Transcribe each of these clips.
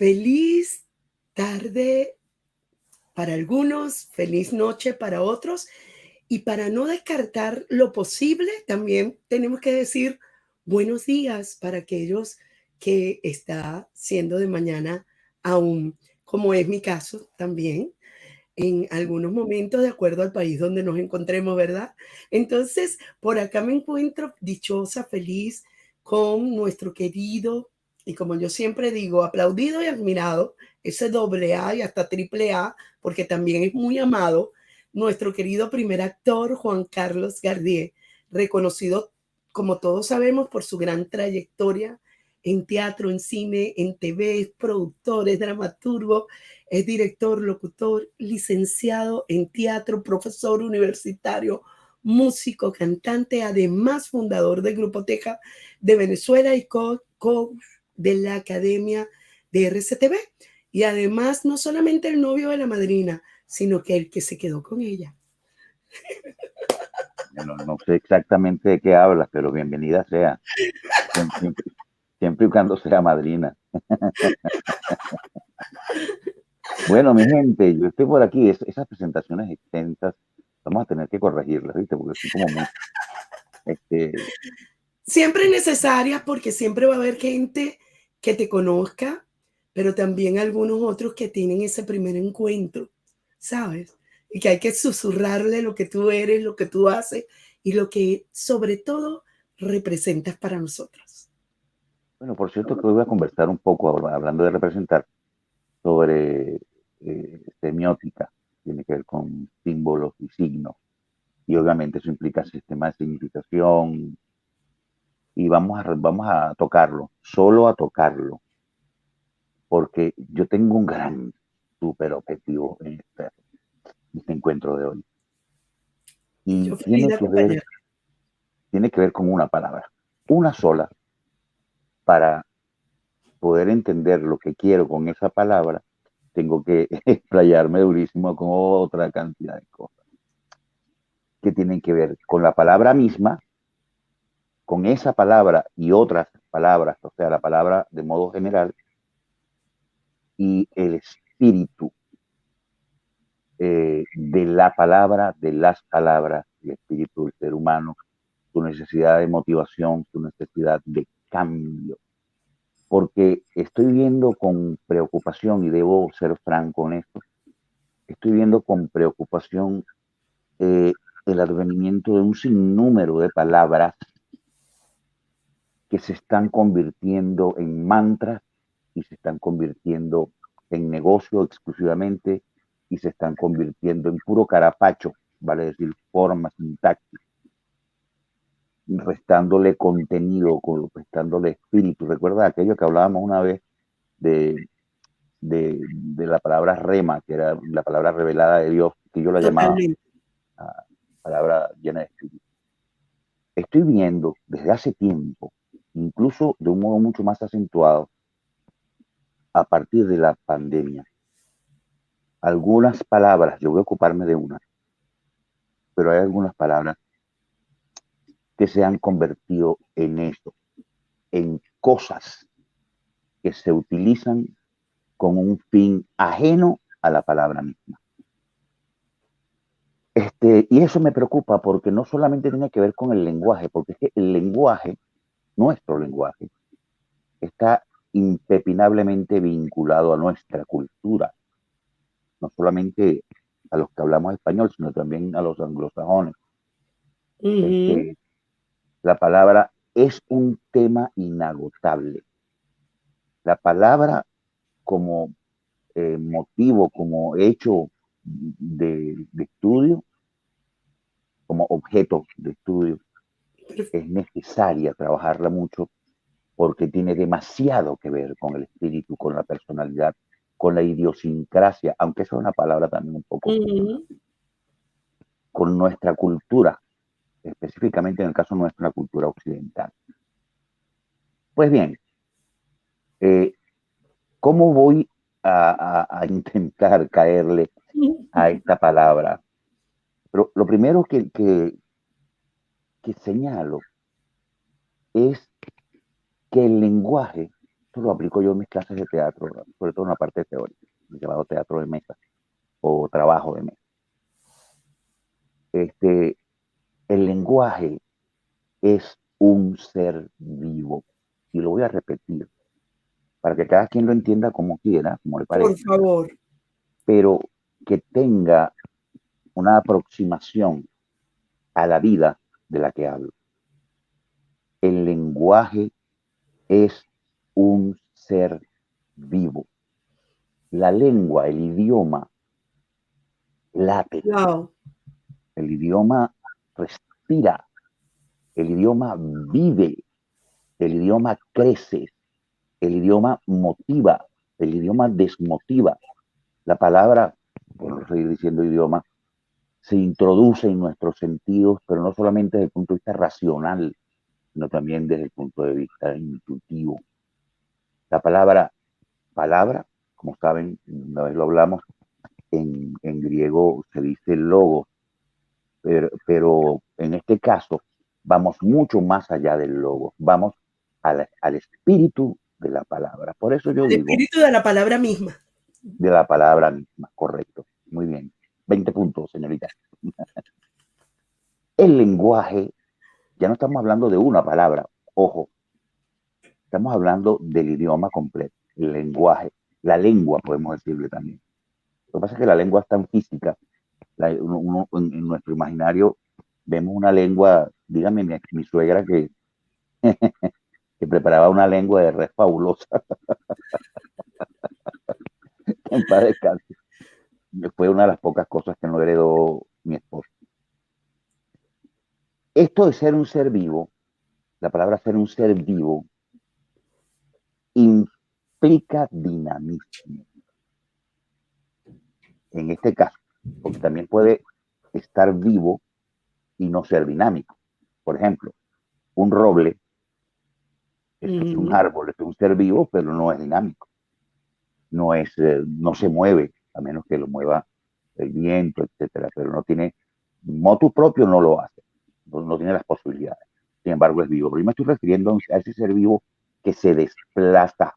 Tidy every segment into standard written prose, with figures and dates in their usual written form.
Feliz tarde para algunos, feliz noche para otros. Y para no descartar lo posible, también tenemos que decir buenos días para aquellos que está siendo de mañana aún, como es mi caso también, en algunos momentos de acuerdo al país donde nos encontremos, ¿verdad? Entonces, por acá me encuentro dichosa, feliz con nuestro querido, y como yo siempre digo, aplaudido y admirado, ese doble A y hasta triple A, porque también es muy amado, nuestro querido primer actor, Juan Carlos Gardier, reconocido, como todos sabemos, por su gran trayectoria en teatro, en cine, en TV, es productor, es dramaturgo, es director, locutor, licenciado en teatro, profesor universitario, músico, cantante, además fundador del Grupo Teja de Venezuela y coach de la Academia de RCTV. Y además no solamente el novio de la madrina, sino que el que se quedó con ella. Bueno, no sé exactamente de qué hablas, pero bienvenida sea, siempre, siempre y cuando sea madrina. Bueno, mi gente, yo estoy por aquí, esas presentaciones extensas, vamos a tener que corregirlas, ¿viste? Porque son como muy, este, Siempre necesarias porque siempre va a haber gente que te conozca, pero también algunos otros que tienen ese primer encuentro, ¿sabes? Y que hay que susurrarle lo que tú eres, lo que tú haces y lo que sobre todo representas para nosotros. bueno, por cierto que hoy voy a conversar un poco, hablando de representar, sobre semiótica, tiene que ver con símbolos y signos, y obviamente eso implica sistema de significación, y vamos a tocarlo, solo a tocarlo, porque yo tengo un gran super objetivo en este encuentro de hoy. Y Y yo feliz de acompañar. tiene que ver con una palabra, una sola, para poder entender lo que quiero con esa palabra, tengo que explayarme durísimo con otra cantidad de cosas que tienen que ver con la palabra misma, con esa palabra y otras palabras, o sea, la palabra de modo general, y el espíritu de la palabra, de las palabras, el espíritu del ser humano, su necesidad de motivación, su necesidad de cambio. Porque estoy viendo con preocupación, y debo ser franco en esto, estoy viendo con preocupación eh, el advenimiento de un sinnúmero de palabras que se están convirtiendo en mantras y se están convirtiendo en negocio exclusivamente y se están convirtiendo en puro carapacho, vale decir, forma, sintaxis, restándole contenido, restándole espíritu. ¿Recuerda aquello que hablábamos una vez de, de la palabra rema, que era la palabra revelada de Dios, que yo la llamaba Totalmente. palabra llena de espíritu? Estoy viendo desde hace tiempo, incluso de un modo mucho más acentuado, a partir de la pandemia, algunas palabras, yo voy a ocuparme de una, pero hay algunas palabras que se han convertido en eso, en cosas que se utilizan con un fin ajeno a la palabra misma. Y eso me preocupa porque no solamente tiene que ver con el lenguaje, porque es que el lenguaje, nuestro lenguaje, está impepinablemente vinculado a nuestra cultura, no solamente a los que hablamos español, sino también a los anglosajones. Ujú. Este, la palabra es un tema inagotable. La palabra como motivo, como hecho de estudio, como objeto de estudio, es necesaria trabajarla mucho porque tiene demasiado que ver con el espíritu, con la personalidad, con la idiosincrasia, aunque esa es una palabra también un poco fuerte, Ujú. con nuestra cultura, específicamente en el caso de nuestra cultura occidental. Pues bien, eh, ¿cómo voy a intentar caerle a esta palabra? Pero lo primero que señalo es que el lenguaje Esto lo aplico yo en mis clases de teatro, sobre todo en la parte teórica, llamado teatro de mesa o trabajo de mesa. Este, el lenguaje es un ser vivo. Y lo voy a repetir para que cada quien lo entienda como quiera, como le Por parezca, favor. pero que tenga una aproximación a la vida de la que hablo. El lenguaje es un ser vivo. La lengua, el idioma, late, Wow. el idioma respira, el idioma vive, el idioma crece, el idioma motiva, el idioma desmotiva. La palabra, por no seguir diciendo idioma, se introduce en nuestros sentidos, pero no solamente desde el punto de vista racional, sino también desde el punto de vista intuitivo. La palabra, como saben, una vez lo hablamos, en griego se dice logo, pero en este caso vamos mucho más allá del logo, vamos al espíritu de la palabra. Por eso yo El digo, espíritu de la palabra misma. de la palabra misma, correcto. Muy bien. 20 puntos, señorita. El lenguaje, ya no estamos hablando de una palabra, ojo, estamos hablando del idioma completo, el lenguaje, la lengua, podemos decirle también. Lo que pasa es que la lengua es tan física, en nuestro imaginario vemos una lengua, dígame mi suegra que preparaba una lengua de res fabulosa, en paz descanse. Fue una de las pocas cosas que no heredó mi esposo. Esto de ser un ser vivo, la palabra ser un ser vivo, implica dinamismo. En este caso, porque también puede estar vivo y no ser dinámico. Por ejemplo, un roble es un árbol, es un ser vivo, pero no es dinámico. No se mueve, a menos que lo mueva el viento, etcétera, pero no tiene motu propio, no lo hace, no tiene las posibilidades. Sin embargo, es vivo. Pero yo me estoy refiriendo a ese ser vivo que se desplaza,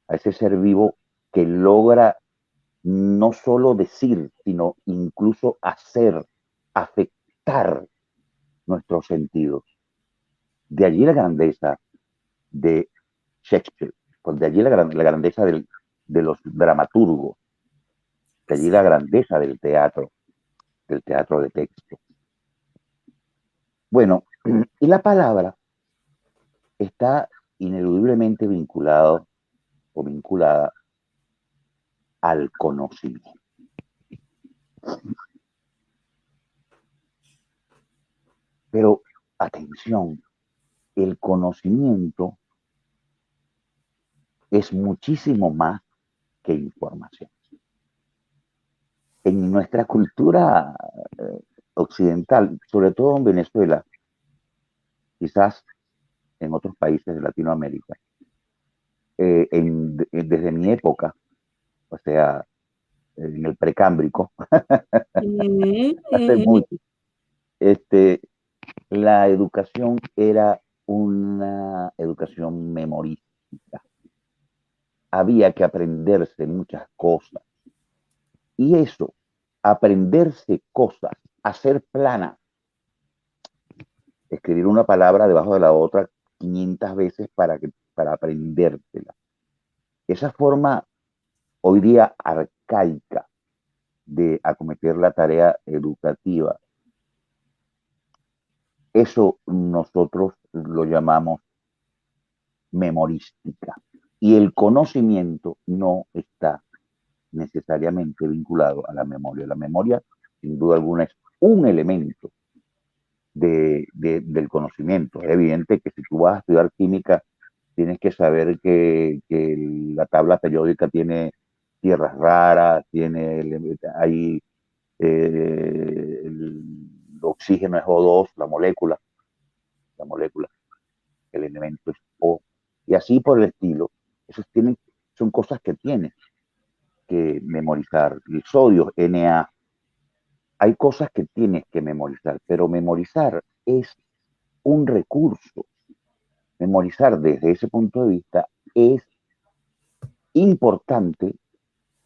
a ese ser vivo que logra no solo decir, sino incluso hacer, afectar nuestros sentidos. De allí la grandeza de Shakespeare, pues de allí la grandeza de los dramaturgos, de allí la grandeza del teatro de texto. Bueno, y la palabra está ineludiblemente vinculado o vinculada al conocimiento. Pero atención, el conocimiento es muchísimo más que información. En nuestra cultura occidental, sobre todo en Venezuela, quizás en otros países de Latinoamérica, desde mi época, o sea, en el precámbrico, hace mucho, este, la educación era una educación memorística. Había que aprenderse muchas cosas. Y eso, aprenderse cosas, hacer plana, escribir una palabra debajo de la otra 500 veces para aprendértela. Esa forma hoy día arcaica de acometer la tarea educativa, eso nosotros lo llamamos memorística. Y el conocimiento no está necesariamente vinculado a la memoria. La memoria, sin duda alguna, es un elemento del conocimiento. Es evidente que si tú vas a estudiar química, tienes que saber que la tabla periódica tiene tierras raras, hay el oxígeno es O2, la molécula, el elemento es O, y así por el estilo. Son cosas que tienes que memorizar. El sodio, Na, hay cosas que tienes que memorizar, pero memorizar es un recurso. Memorizar desde ese punto de vista es importante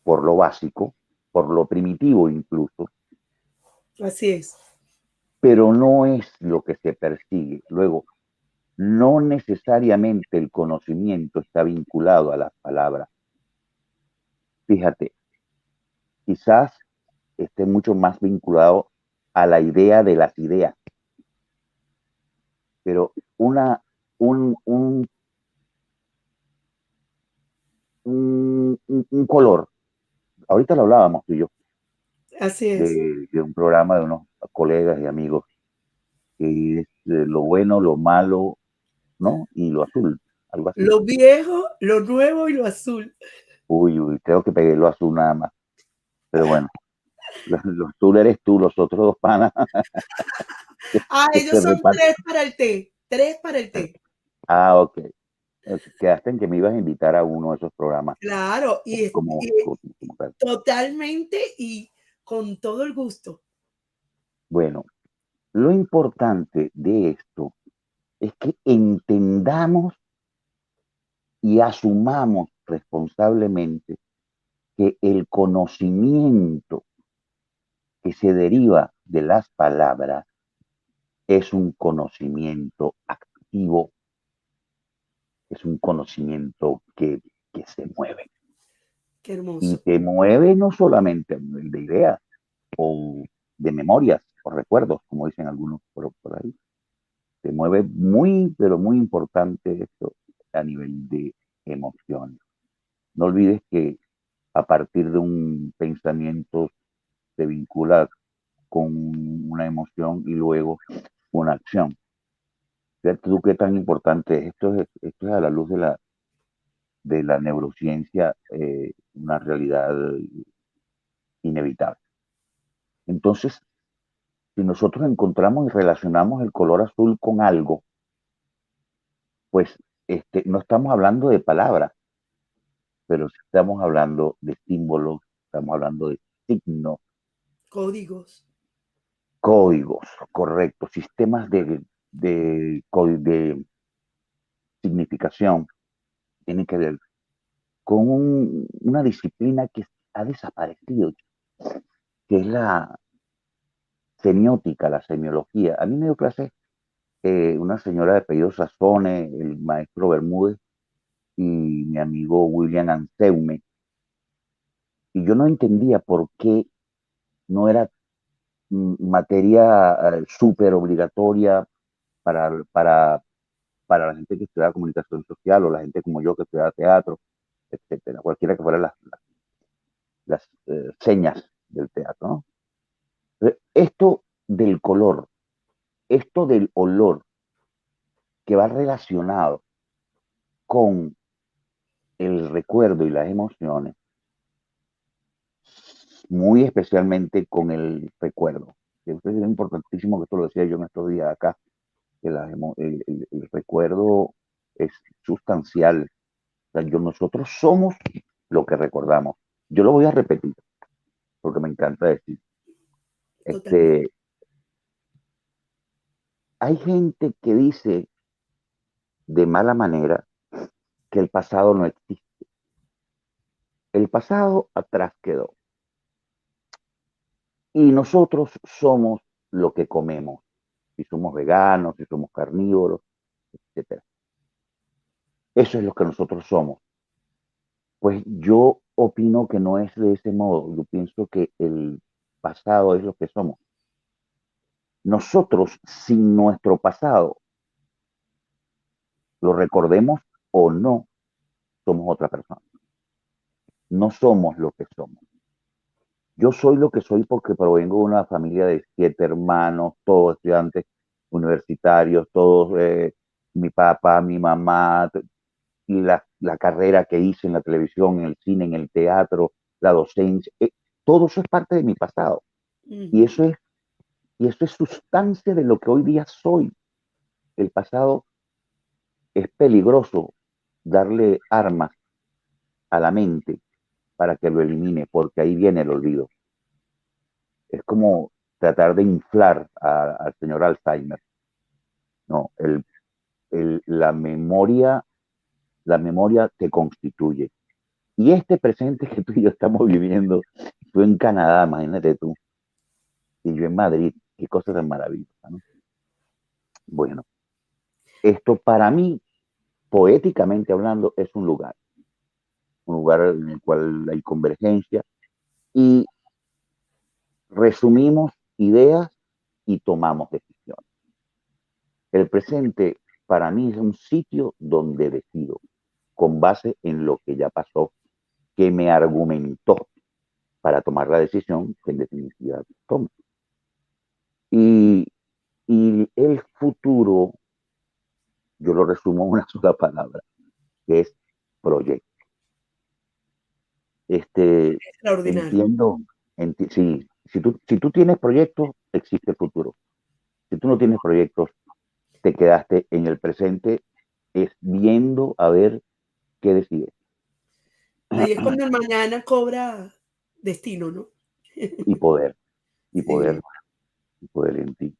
por lo básico, por lo primitivo incluso, Así es. pero no es lo que se persigue. Luego, no necesariamente el conocimiento está vinculado a las palabras. Fíjate, quizás esté mucho más vinculado a la idea de las ideas, pero un, un, un color, ahorita lo hablábamos tú y yo, Así es. de un programa de unos colegas y amigos, que es lo bueno, lo malo, ¿no? Y lo azul, algo así. Lo viejo, lo nuevo y lo azul. Uy, creo que pegué lo azul nada más, pero bueno, lo azul eres tú, los otros dos panas Ah, que se ellos son reparten. tres para el té. Tres para el té. Ah, ok. Quedaste en que me ibas a invitar a uno de esos programas, Claro, como, como tal. totalmente y con todo el gusto. Bueno, lo importante de esto es que entendamos y asumamos responsablemente que el conocimiento que se deriva de las palabras es un conocimiento activo, es un conocimiento que se mueve. Qué Y hermoso. te mueve no solamente a nivel de ideas o de memorias o recuerdos, como dicen algunos por ahí. Te mueve muy, pero muy importante esto a nivel de emociones. No olvides que a partir de un pensamiento se vincula con una emoción y luego una acción. Fíjate tú qué tan importante es esto. Esto es a la luz de la neurociencia, una realidad inevitable. Entonces, si nosotros encontramos y relacionamos el color azul con algo, pues no estamos hablando de palabras, pero sí estamos hablando de símbolos, estamos hablando de signos, Códigos. códigos, correcto, sistemas de significación. Tienen que ver con una disciplina que ha desaparecido, que es la semiótica, la semiología. A mí me dio clase una señora de apellido Sassone, el maestro Bermúdez y mi amigo William Anseume, y yo no entendía por qué no era materia súper obligatoria para, para, para la gente que estudia comunicación social o la gente como yo que estudia teatro, etcétera, cualquiera que fueran las señas del teatro, ¿no? Esto del color, esto del olor, que va relacionado con el recuerdo y las emociones, muy especialmente con el recuerdo. Es importantísimo, que esto lo decía yo en estos días acá, que el recuerdo es sustancial. O sea, nosotros somos lo que recordamos. Yo lo voy a repetir porque me encanta decir. Totalmente. Este, hay gente que dice de mala manera que el pasado no existe. El pasado atrás quedó. Y nosotros somos lo que comemos. Si somos veganos, si somos carnívoros, etcétera. Eso es lo que nosotros somos. Pues yo opino que no es de ese modo. Yo pienso que el pasado es lo que somos. Nosotros, sin nuestro pasado, lo recordemos o no, somos otra persona. No somos lo que somos. Yo soy lo que soy porque provengo de una familia de 7 hermanos, todos estudiantes universitarios, todos, mi papá, mi mamá, y la carrera que hice en la televisión, en el cine, en el teatro, la docencia, todo eso es parte de mi pasado. Y Ujú. eso es sustancia de lo que hoy día soy. El pasado es peligroso darle armas a la mente para que lo elimine, porque ahí viene el olvido. Es como tratar de inflar al señor Alzheimer. No, la memoria te constituye. Y este presente que tú y yo estamos viviendo, tú en Canadá, imagínate tú, y yo en Madrid, qué cosa tan maravillosa, ¿no? Bueno, esto para mí, poéticamente hablando, es un lugar en el cual hay convergencia y resumimos ideas y tomamos decisiones. El presente para mí es un sitio donde decido, con base en lo que ya pasó, que me argumentó para tomar la decisión que en definitiva tomo. Y, y el futuro, yo lo resumo en una sola palabra, que es proyecto. Extraordinario. Entiendo, si tú tienes proyectos, existe futuro. Si tú no tienes proyectos, te quedaste en el presente, es viendo a ver qué decides. Ahí es cuando el mañana cobra destino, ¿no? Y poder, y poder, Sí. y poder en ti.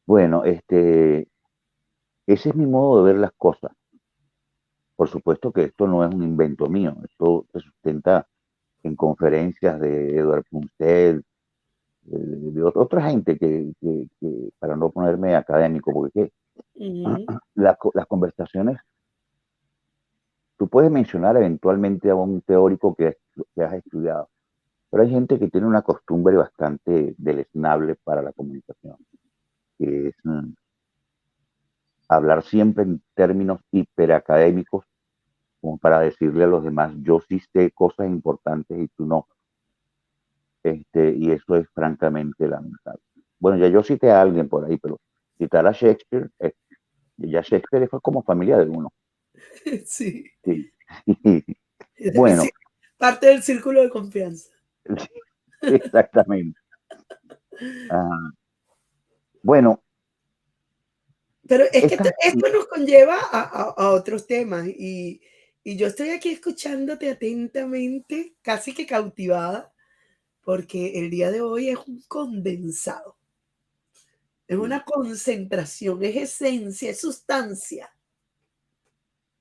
Bueno, ese es mi modo de ver las cosas. Por supuesto que esto no es un invento mío, esto se sustenta en conferencias de Edward Punset, de otra gente para no ponerme académico, porque Ujú. las conversaciones, tú puedes mencionar eventualmente a un teórico que has estudiado, pero hay gente que tiene una costumbre bastante deleznable para la comunicación, que es hablar siempre en términos hiperacadémicos, como para decirle a los demás, yo sí sé cosas importantes y tú no. Y eso es francamente lamentable. Bueno, ya yo cité a alguien por ahí, pero citar a Shakespeare, ya Shakespeare fue como familia de uno. Sí. Sí. Sí, Bueno, parte del círculo de confianza. exactamente. Ah, bueno, Pero es que estas, esto nos conlleva a otros temas y yo estoy aquí escuchándote atentamente, casi que cautivada, porque el día de hoy es un condensado, es sí, una concentración, es esencia, es sustancia.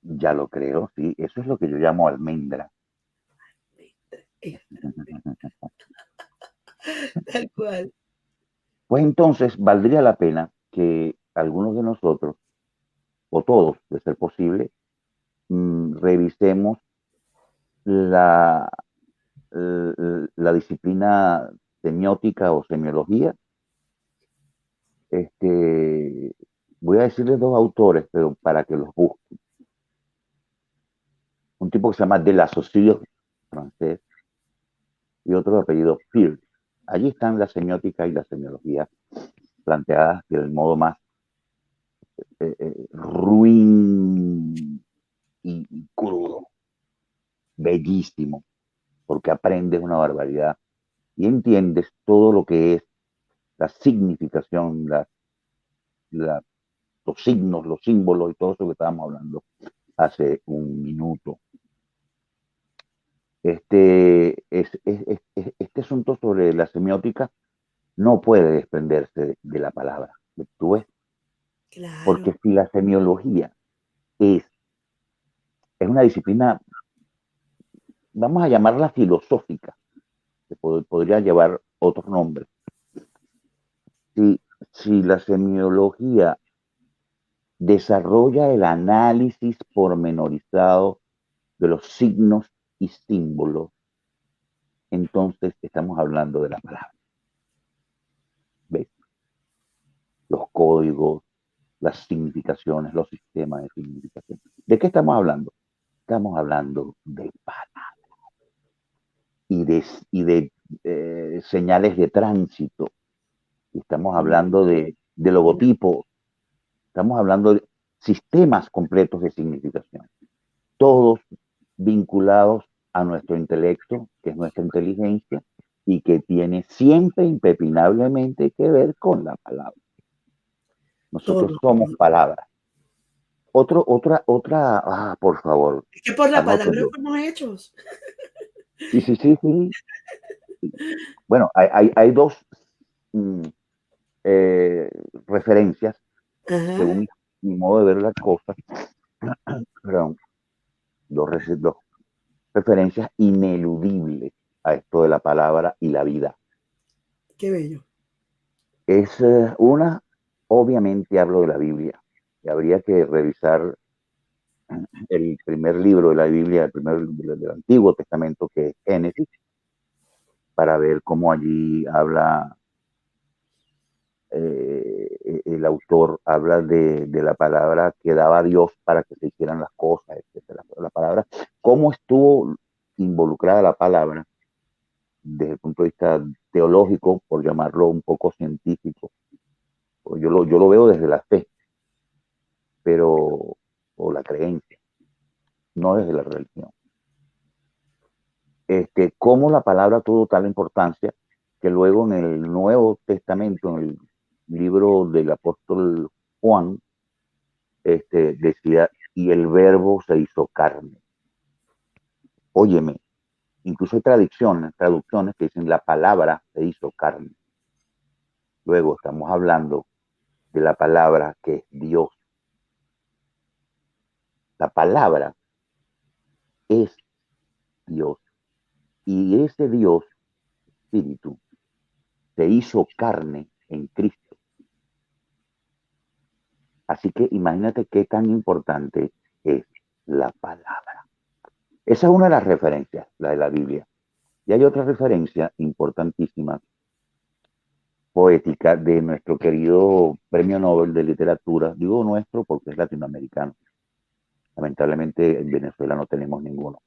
ya lo creo, sí, eso es lo que yo llamo almendra. Es tal cual. Pues entonces valdría la pena que algunos de nosotros, o todos, de ser posible, revisemos la, la disciplina semiótica o semiología. Voy a decirles dos autores, pero para que los busquen. Un tipo que se llama Delacausse, francés, y otro de apellido Peirce. Allí están la semiótica y la semiología planteadas del modo más ruin y crudo, bellísimo, porque aprendes una barbaridad y entiendes todo lo que es la significación, la, los signos, los símbolos y todo eso que estábamos hablando hace un minuto. Este asunto sobre la semiótica no puede desprenderse de la palabra. ¿Tú ves? Claro, Porque si la semiología es, es una disciplina, vamos a llamarla filosófica, que podría llevar otros nombres. Si, si la semiología desarrolla el análisis pormenorizado de los signos y símbolos, entonces estamos hablando de la palabra. ¿Ves? Los códigos, las significaciones, los sistemas de significación. ¿De qué estamos hablando? Estamos hablando de palabras y de señales de tránsito. Estamos mm, hablando de logotipos. Estamos hablando de sistemas completos de significación. Todos vinculados a nuestro intelecto, que es nuestra inteligencia, y que tiene siempre impepinablemente que ver con la palabra. Nosotros todo, somos todo. palabras. Por favor, Es que por la palabra anótenlo. fuimos hechos. Sí, sí, sí, sí. Bueno, hay dos mm, eh, referencias, Ajá, según mi modo de ver las cosas, perdón, dos, referencias ineludibles a esto de la palabra y la vida. Qué bello. Es una, obviamente hablo de la Biblia, y habría que revisar el primer libro de la Biblia, el primer del Antiguo Testamento, que es Génesis, para ver cómo allí habla, el autor habla de la palabra que daba Dios para que se hicieran las cosas, etcétera. La palabra, cómo estuvo involucrada la palabra desde el punto de vista teológico, por llamarlo un poco científico. Yo lo veo desde la fe, pero, o la creencia, no desde la religión. Cómo la palabra tuvo tal importancia que luego en el Nuevo Testamento, en el libro del apóstol Juan, decía, y el verbo se hizo carne. Óyeme, incluso hay traducciones que dicen la palabra se hizo carne. Luego estamos hablando de la palabra que es Dios. La palabra es Dios. Y ese Dios, Espíritu, se hizo carne en Cristo. Así que imagínate qué tan importante es la palabra. Esa es una de las referencias, la de la Biblia. Y hay otra referencia importantísima, poética, de nuestro querido Premio Nobel de Literatura. Digo nuestro porque es latinoamericano. Lamentablemente en Venezuela no tenemos ninguno.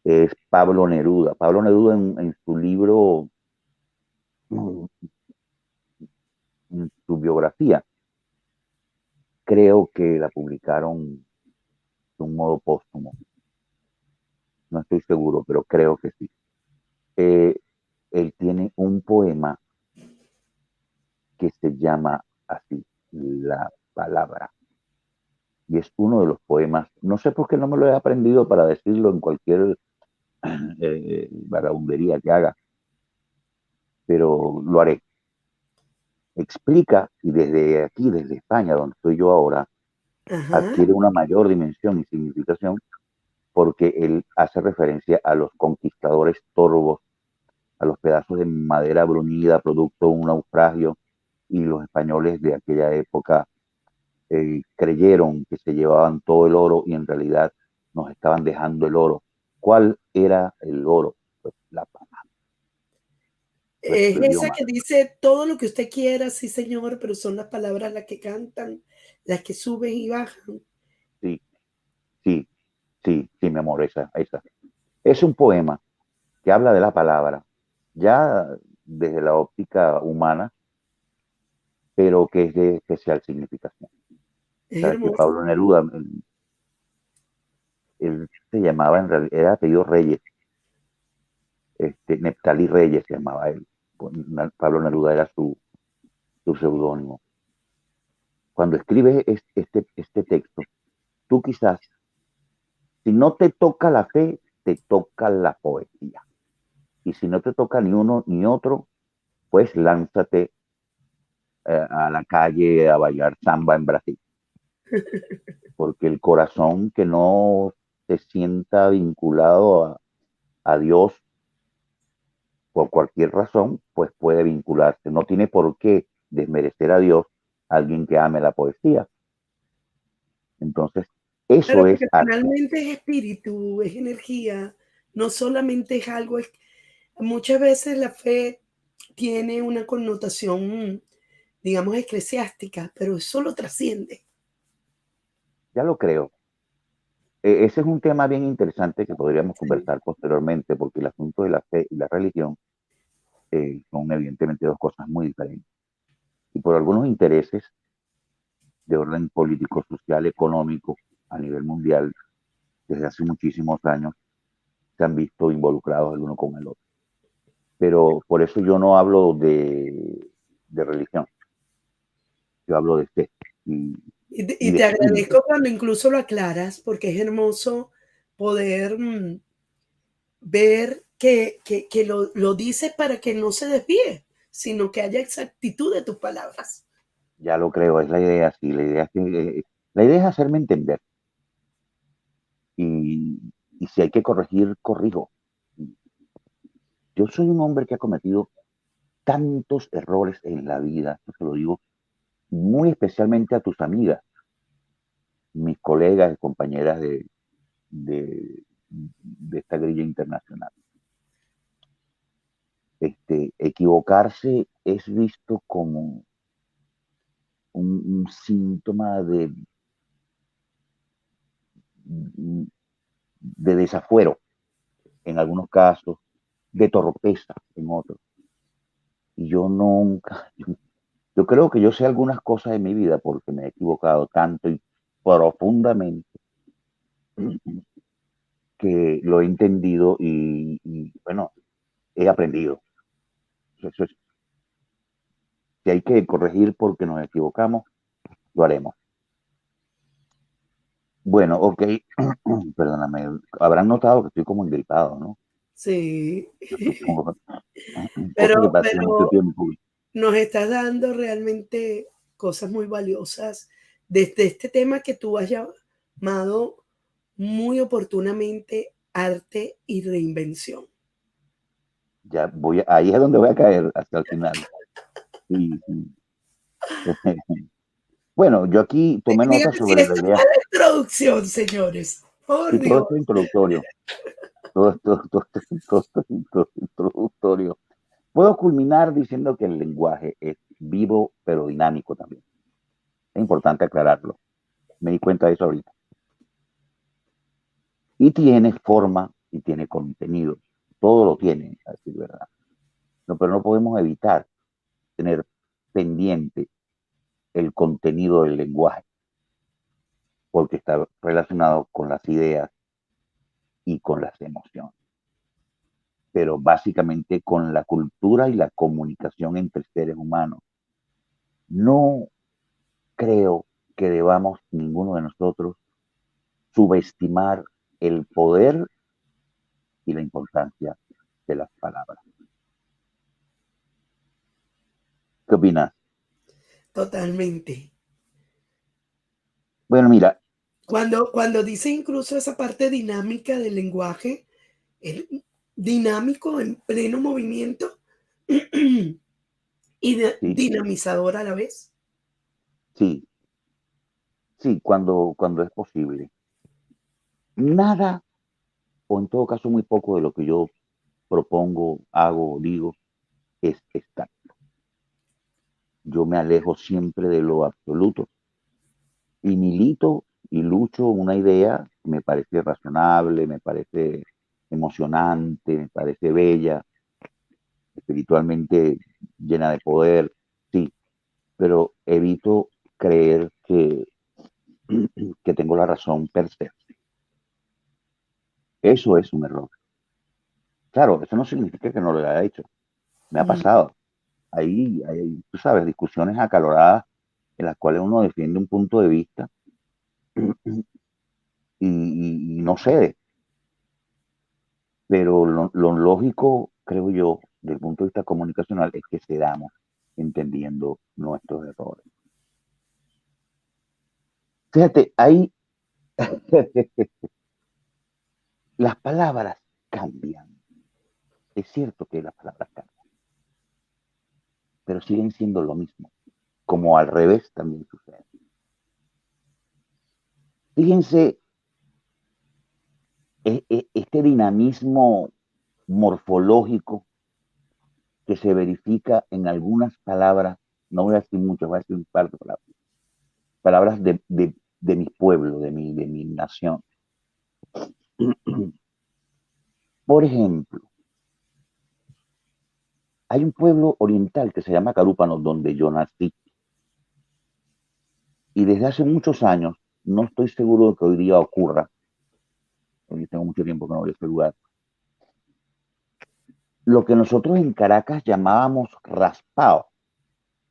Es Pablo Neruda. Pablo Neruda en su libro, en su biografía, creo que la publicaron de un modo póstumo. No estoy seguro, pero creo que sí. Eh, Él tiene un poema que se llama así, La Palabra. Y es uno de los poemas, no sé por qué no me lo he aprendido para decirlo en cualquier vagabundería que haga, pero lo haré. Explica, y desde aquí, desde España, donde estoy yo ahora, Ajá. adquiere una mayor dimensión y significación porque él hace referencia a los conquistadores torvos, a los pedazos de madera brunida producto de un naufragio, y los españoles de aquella época creyeron que se llevaban todo el oro y en realidad nos estaban dejando el oro. ¿Cuál era el oro? Pues la palabra, Es nuestro esa idioma. que dice todo lo que usted quiera, sí, señor, pero son las palabras las que cantan, las que suben y bajan. Sí, sí, sí, sí, mi amor, esa. Es un poema que habla de la palabra, ya desde la óptica humana, pero que es de especial significación. Es Sabes que hermoso. Pablo Neruda, él se llamaba, en realidad, era apellido Reyes, Neptalí Reyes se llamaba él. Pablo Neruda era su seudónimo. Cuando escribes este texto, tú quizás, si no te toca la fe, te toca la poesía. Y si no te toca ni uno ni otro, pues lánzate a la calle a bailar samba en Brasil. Porque el corazón que no se sienta vinculado a Dios por cualquier razón, pues puede vincularse. No tiene por qué desmerecer a Dios alguien que ame la poesía. Entonces, Pero eso es porque arte. finalmente es espíritu, es energía, no solamente es algo, muchas veces la fe tiene una connotación, digamos, eclesiástica, pero eso lo trasciende. Ya lo creo. Ese es un tema bien interesante que podríamos Sí. conversar posteriormente, porque el asunto de la fe y la religión son evidentemente dos cosas muy diferentes. Y por algunos intereses de orden político, social, económico a nivel mundial, desde hace muchísimos años, se han visto involucrados el uno con el otro. Pero por eso yo no hablo de religión, yo hablo de fe y, Y y de te espíritu. agradezco cuando incluso lo aclaras, porque es hermoso poder ver que lo dices para que no se desvíe, sino que haya exactitud de tus palabras. Ya lo creo, es la idea, sí, la idea es hacerme entender. Y, y si hay que corregir, corrijo. Yo soy un hombre que ha cometido tantos errores en la vida, esto te lo digo muy especialmente a tus amigas, mis colegas y compañeras de esta grilla internacional. Equivocarse es visto como un síntoma de desafuero en algunos casos, de torpeza en otros. Y yo nunca, yo creo que yo sé algunas cosas en mi vida porque me he equivocado tanto y profundamente que lo he entendido y bueno, he aprendido. Eso es, si hay que corregir porque nos equivocamos, lo haremos. Bueno, ok, perdóname, habrán notado que estoy como engripado, ¿no? Sí, Cosa que pasé mucho pero tiempo. nos estás dando realmente cosas muy valiosas desde este tema que tú has llamado muy oportunamente arte y reinvención. Ya voy, ahí es donde voy a caer hasta el final. Sí, sí. Bueno, yo aquí tomé Dígame nota si sobre la esto no es idea, la introducción, señores. Por y todo Dios. esto es introductorio, todo esto es introductorio. Puedo culminar diciendo que el lenguaje es vivo pero dinámico también. Es importante aclararlo. Me di cuenta de eso ahorita. Y tiene forma y tiene contenido. Todo lo tiene, a decir verdad. No, pero no podemos evitar tener pendiente el contenido del lenguaje, porque está relacionado con las ideas y con las emociones, pero básicamente con la cultura y la comunicación entre seres humanos. No creo que debamos ninguno de nosotros subestimar el poder y la importancia de las palabras. ¿Qué opinas? Totalmente. Bueno, mira, Cuando dice incluso esa parte dinámica del lenguaje, es dinámico en pleno movimiento y sí, dinamizador a la vez. sí, sí, cuando es posible. Nada, o en todo caso muy poco de lo que yo propongo, hago, digo, es exacto. Yo me alejo siempre de lo absoluto y milito y lucho una idea que me parece razonable, me parece emocionante, me parece bella, espiritualmente llena de poder, sí, pero evito creer que tengo la razón per se. Eso es un error. Claro, eso no significa que no lo haya hecho. Me ha Mm, pasado. Hay, tú sabes, discusiones acaloradas en las cuales uno defiende un punto de vista y no cede. Pero lo lógico, creo yo, desde el punto de vista comunicacional, es que cedamos entendiendo nuestros errores. Fíjate, ahí las palabras cambian. Es cierto que las palabras cambian, pero siguen siendo lo mismo. Como al revés también sucede. Fíjense este dinamismo morfológico que se verifica en algunas palabras, no voy a decir muchas, voy a decir un par de palabras, palabras de mi pueblo, de mi nación. Por ejemplo, hay un pueblo oriental que se llama Carúpano, donde yo nací, y desde hace muchos años, no estoy seguro de que hoy día ocurra, porque tengo mucho tiempo que no voy a este lugar, lo que nosotros en Caracas llamábamos raspado,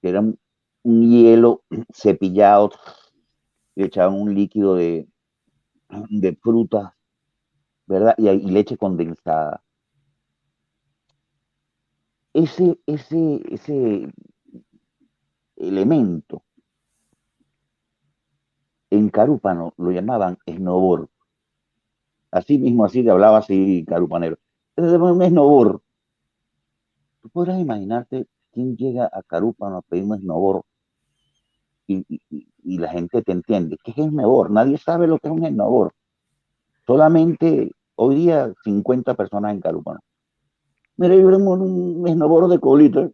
que era un hielo cepillado, le echaban un líquido de frutas, ¿verdad? Y leche condensada. Ese elemento en Carúpano lo llamaban esnobor. Así mismo, así le hablaba así Carupanero. Es un esnobor. Tú podrás imaginarte quién llega a Carúpano a pedir un esnobor y la gente te entiende. ¿Qué es esnobor? Nadie sabe lo que es un esnobor. Solamente hoy día 50 personas en Carúpano. Mira, yo tengo un esnobor de colita.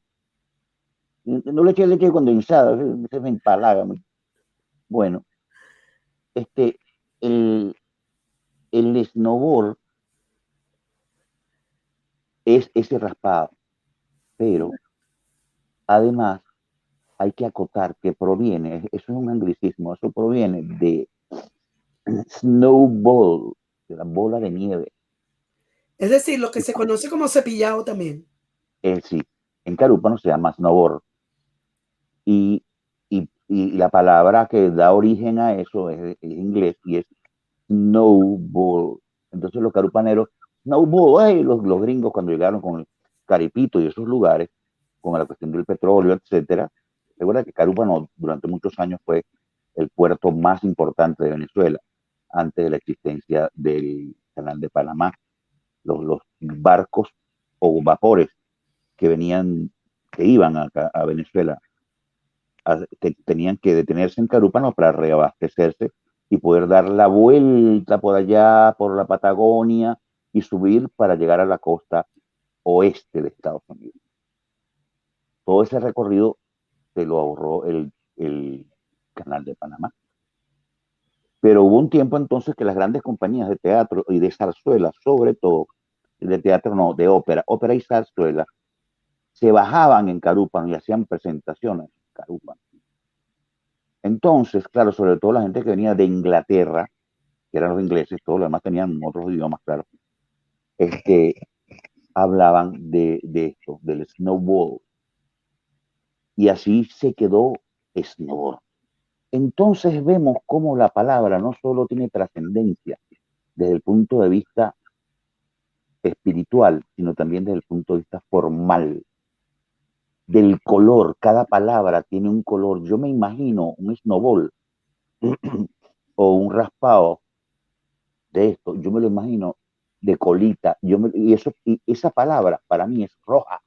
No le eché leche condensada, se me empalaga. Bueno, este, el, el esnobor es ese raspado, pero además hay que acotar que proviene, eso es un anglicismo, eso proviene de snowball, de la bola de nieve. Es decir, lo que se conoce como cepillado también. Es decir, en carúpano se llama snowboard y, y la palabra que da origen a eso es inglés y es snowball. Entonces los carupaneros, snowball, ay, los gringos cuando llegaron con el Caripito y esos lugares, con la cuestión del petróleo, etcétera. Recuerda que Carúpano durante muchos años fue el puerto más importante de Venezuela antes de la existencia del Canal de Panamá. Los barcos o vapores que venían, que iban a Venezuela, tenían que detenerse en Carúpano para reabastecerse y poder dar la vuelta por allá, por la Patagonia y subir para llegar a la costa oeste de Estados Unidos. Todo ese recorrido se lo ahorró el Canal de Panamá. Pero hubo un tiempo entonces que las grandes compañías de teatro y de zarzuela, sobre todo, de teatro no, de ópera, ópera y zarzuela, se bajaban en Carúpano y hacían presentaciones en Carúpano. Entonces, claro, sobre todo la gente que venía de Inglaterra, que eran los ingleses, todos los demás tenían otros idiomas, claro, este, hablaban de esto, del snowball. Y así se quedó snowboard. Entonces vemos cómo la palabra no solo tiene trascendencia desde el punto de vista espiritual, sino también desde el punto de vista formal, del color. Cada palabra tiene un color. Yo me imagino un snowball o un raspado de esto, yo me lo imagino de colita, y esa palabra para mí es roja.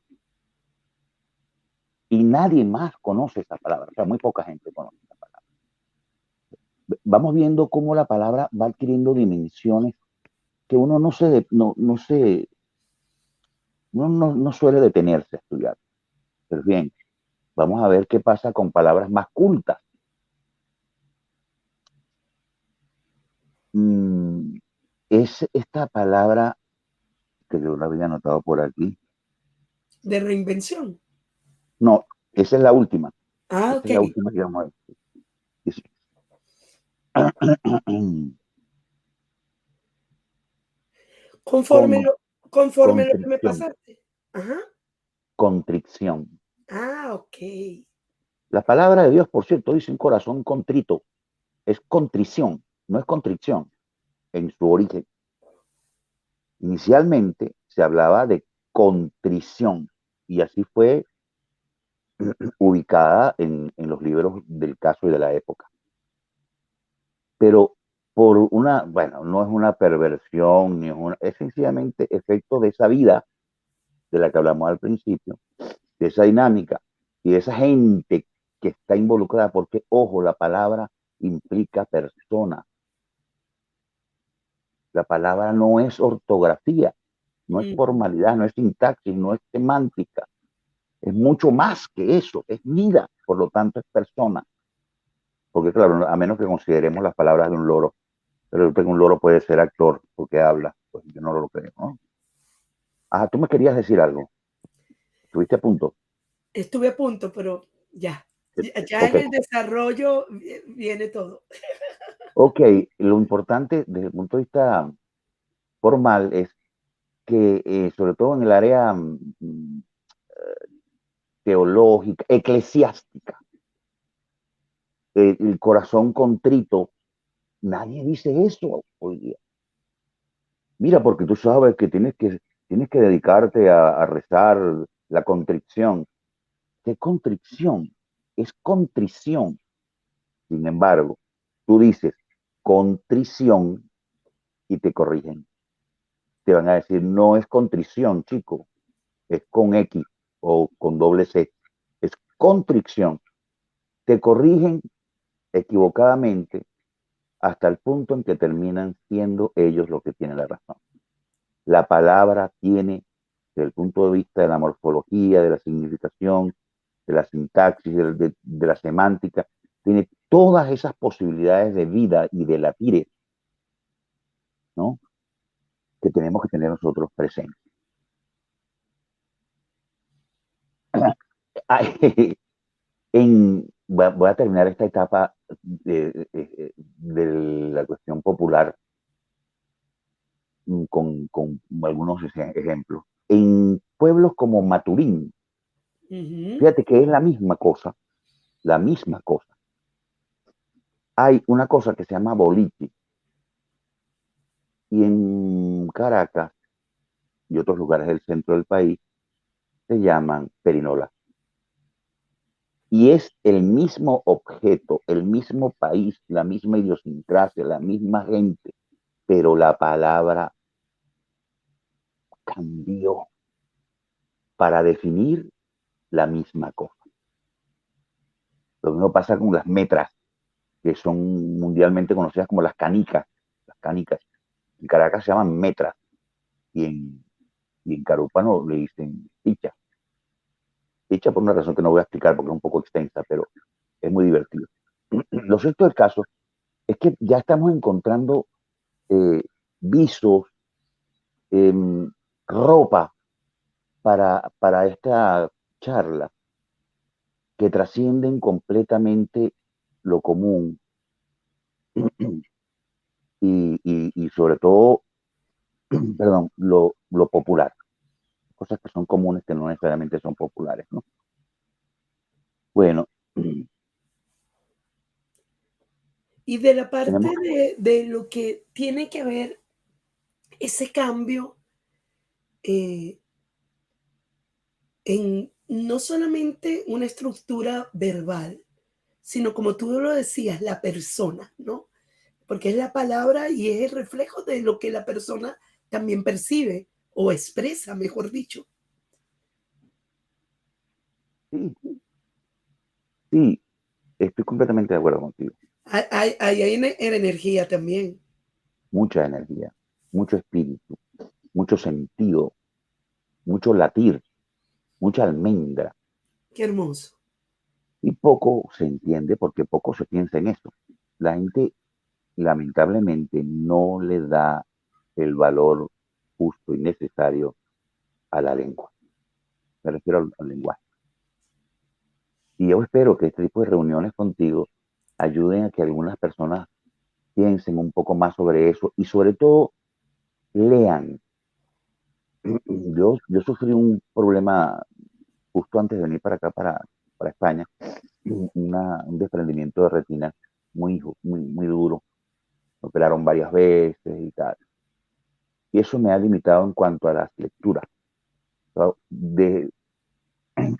Y nadie más conoce esa palabra, o sea, muy poca gente conoce esa palabra. Vamos viendo cómo la palabra va adquiriendo dimensiones que uno no suele detenerse a estudiar. Pero bien, vamos a ver qué pasa con palabras más cultas. Mm, es esta palabra que yo la había anotado por aquí. De reinvención. No, esa es la última. Ah, Esta ok. es la última que vamos a ver. Dice, Conforme con lo, conforme lo que me contrición, pasaste. Ajá. contrición. Ah, ok. La palabra de Dios, por cierto, dice un corazón contrito. Es contrición, no es contrición en su origen. Inicialmente se hablaba de contrición y así fue ubicada en los libros del caso y de la época. Pero bueno, no es una perversión, es sencillamente efecto de esa vida de la que hablamos al principio, de esa dinámica y de esa gente que está involucrada, porque, ojo, la palabra implica persona. La palabra no es ortografía, no es Mm. formalidad, no es sintaxis, no es semántica. Es mucho más que eso, es vida, por lo tanto es persona. Porque claro, a menos que consideremos las palabras de un loro, pero un loro puede ser actor porque habla, pues yo no lo creo, ¿no? Ajá, tú me querías decir algo, estuviste a punto. Estuve a punto, pero ya. Ya Ok, en el desarrollo viene todo. ok, lo importante desde el punto de vista formal es que, sobre todo en el área teológica, eclesiástica, el corazón contrito, nadie dice eso hoy día. Mira, porque tú sabes que tienes que dedicarte a rezar la contrición. ¿Qué contrición? Es contrición. Sin embargo, tú dices contrición y te corrigen. Te van a decir, no es contrición, chico, es con X o con doble C, es contrición. Te corrigen equivocadamente hasta el punto en que terminan siendo ellos los que tienen la razón. La palabra tiene, desde el punto de vista de la morfología, de la significación, de la sintaxis, de la semántica, tiene todas esas posibilidades de vida y de latires, ¿no? Que tenemos que tener nosotros presentes. Voy a terminar esta etapa de la cuestión popular con algunos ejemplos. En pueblos como Maturín, fíjate que es la misma cosa, la misma cosa. Hay una cosa que se llama boliche, y en Caracas y otros lugares del centro del país se llaman perinola. Y es el mismo objeto, el mismo país, la misma idiosincrasia, la misma gente, pero la palabra cambió para definir la misma cosa. Lo mismo pasa con las metras, que son mundialmente conocidas como las canicas. Las canicas. En Caracas se llaman metras y en Carúpano le dicen picha. Picha por una razón que no voy a explicar porque es un poco extensa, pero es muy divertido. Lo cierto del caso es que ya estamos encontrando visos, eh, ropa para esta charla que trascienden completamente lo común y sobre todo, perdón, lo popular. Cosas que son comunes que no necesariamente son populares, ¿no? Bueno, Y de la tenemos parte de lo que tiene que ver ese cambio eh, en no solamente una estructura verbal, sino como tú lo decías, la persona, ¿no? Porque es la palabra y es el reflejo de lo que la persona también percibe o expresa, mejor dicho. sí, sí, estoy completamente de acuerdo contigo. Hay energía también. Mucha energía, mucho espíritu, mucho sentido, mucho latir, mucha almendra. Qué hermoso. Y poco se entiende porque poco se piensa en eso. La gente lamentablemente no le da el valor justo y necesario a la lengua. Me refiero al lenguaje. Y yo espero que este tipo de reuniones contigo ayuden a que algunas personas piensen un poco más sobre eso y sobre todo lean. Yo sufrí un problema justo antes de venir para acá, para España, un desprendimiento de retina muy duro. Me operaron varias veces y tal. Y eso me ha limitado en cuanto a las lecturas.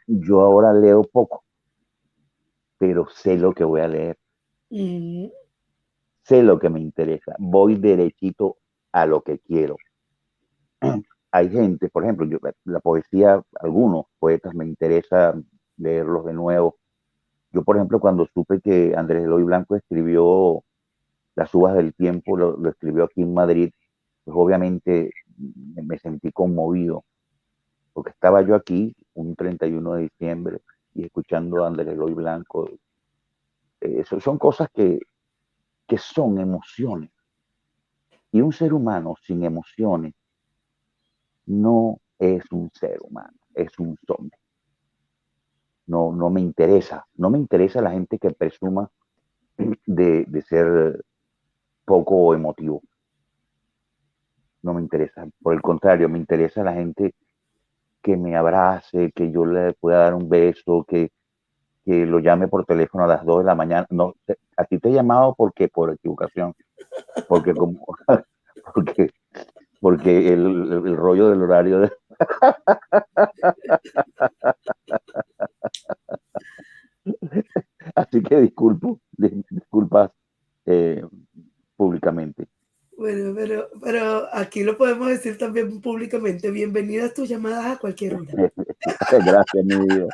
Yo ahora leo poco, pero sé lo que voy a leer, Mm, sé lo que me interesa, voy derechito a lo que quiero. Hay gente, por ejemplo, la poesía, algunos poetas me interesa leerlos de nuevo. Yo, por ejemplo, cuando supe que Andrés Eloy Blanco escribió Las uvas del tiempo, lo escribió aquí en Madrid, pues obviamente me sentí conmovido, porque estaba yo aquí un 31 de diciembre y escuchando a Andrés Eloy Blanco. Son cosas que son emociones. Y un ser humano sin emociones no es un ser humano, es un zombie. No, no me interesa la gente que presuma de ser poco emotivo. No me interesa. Por el contrario, me interesa la gente que me abrace, que yo le pueda dar un beso, que lo llame por teléfono a las 2 de la mañana. No, a ti te he llamado porque por equivocación, porque como porque porque el rollo del horario de... Así que disculpas eh, públicamente. bueno, pero aquí lo podemos decir también públicamente. Bienvenidas tus llamadas a cualquier hora. Gracias, mi vida.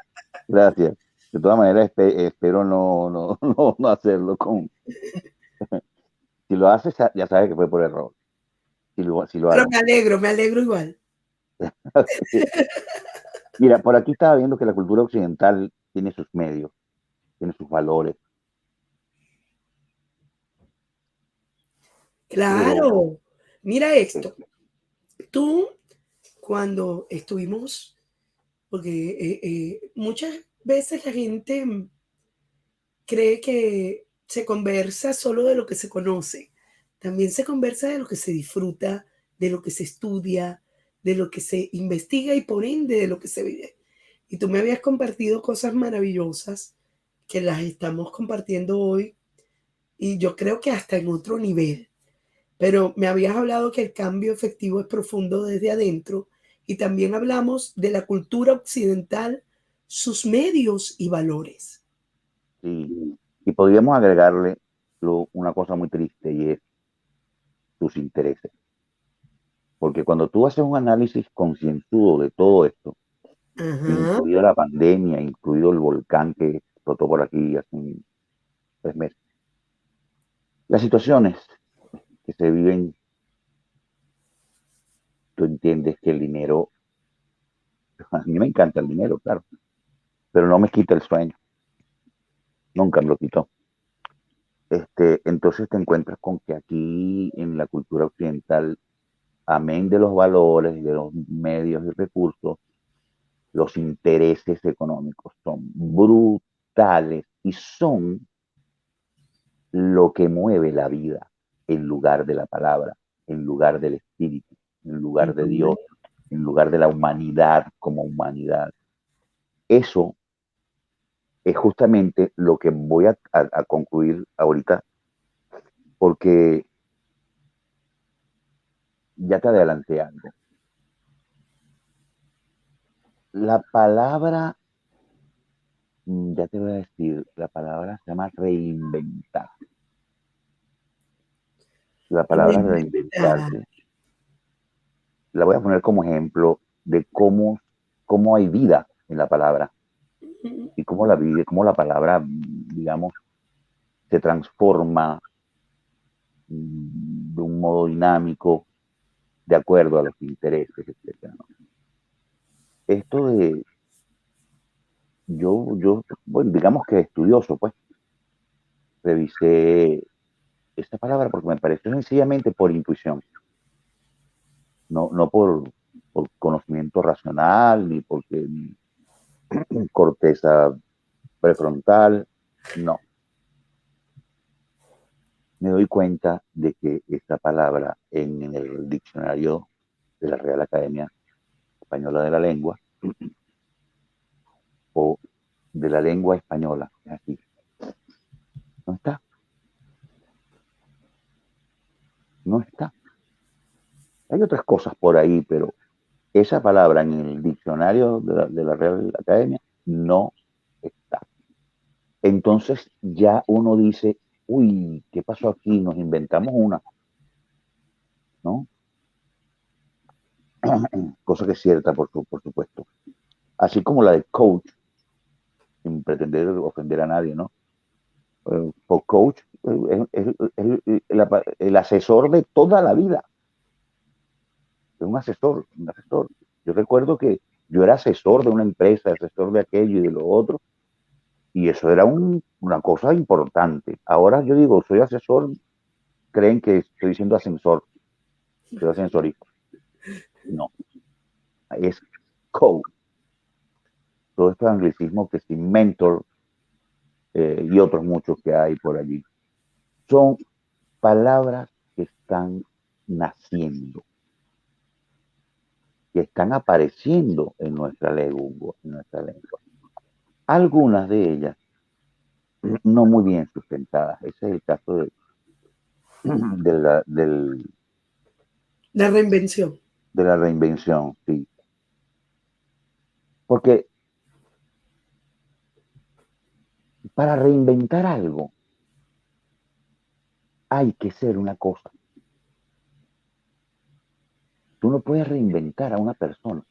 Gracias. De todas maneras, espero no hacerlo con... Si lo haces, ya sabes que fue por error. Si lo Pero hago. me alegro igual. Mira, por aquí estaba viendo que la cultura occidental tiene sus medios, tiene sus valores, pero Claro. Mira esto. Tú, cuando estuvimos, porque muchas veces la gente cree que se conversa solo de lo que se conoce. También se conversa de lo que se disfruta, de lo que se estudia, de lo que se investiga y por ende de lo que se vive. Y tú me habías compartido cosas maravillosas que las estamos compartiendo hoy y yo creo que hasta en otro nivel. Pero me habías hablado que el cambio efectivo es profundo desde adentro y también hablamos de la cultura occidental, sus medios y valores. sí. Y podríamos agregarle una cosa muy triste y es tus intereses. Porque cuando tú haces un análisis concienzudo de todo esto, Ajá. incluido la pandemia, incluido el volcán que explotó por aquí hace 3 meses, las situaciones que se viven, tú entiendes que el dinero, a mí me encanta el dinero, claro, pero no me quita el sueño, nunca me lo quitó. Entonces te encuentras con que aquí en la cultura occidental, amén de los valores y de los medios y recursos, los intereses económicos son brutales y son lo que mueve la vida en lugar de la palabra, en lugar del espíritu, en lugar de Ujú. Dios, en lugar de la humanidad como humanidad. Eso es justamente lo que voy a concluir ahorita, porque ya te adelanté algo. La palabra, ya te voy a decir, la palabra se llama reinventar. La palabra Reinventar. reinventarse la voy a poner como ejemplo de cómo hay vida en la palabra Ujú. y cómo la palabra, digamos, se transforma de un modo dinámico de acuerdo a los intereses, etcétera, ¿no? Esto de, bueno, digamos que estudioso, pues, revisé esta palabra porque me pareció sencillamente por intuición, no por conocimiento racional, ni porque corteza prefrontal, no. Me doy cuenta de que esta palabra en el diccionario de la Real Academia Española de la Lengua o de la lengua española, es así, no está, no está. Hay otras cosas por ahí, pero esa palabra en el diccionario de la Real Academia no está. Entonces ya uno dice, uy, ¿qué pasó aquí? Nos inventamos una, ¿no? Cosa que es cierta, por supuesto. Así como la de coach, sin pretender ofender a nadie, ¿no? Por coach el asesor de toda la vida, es un asesor. Yo recuerdo que yo era asesor de una empresa, asesor de aquello y de lo otro, y eso era una cosa importante. Ahora yo digo, soy asesor, creen que estoy diciendo ascensor, soy ascensorista. No, es coach. Todo este anglicismo que sí, mentor y otros muchos que hay por allí. Son palabras que están naciendo, que están apareciendo en nuestra lengua, en nuestra lengua. Algunas de ellas no muy bien sustentadas. Ese es el caso de La reinvención. la reinvención, sí. Porque para reinventar algo hay que ser una cosa. Tú no puedes reinventar a una persona,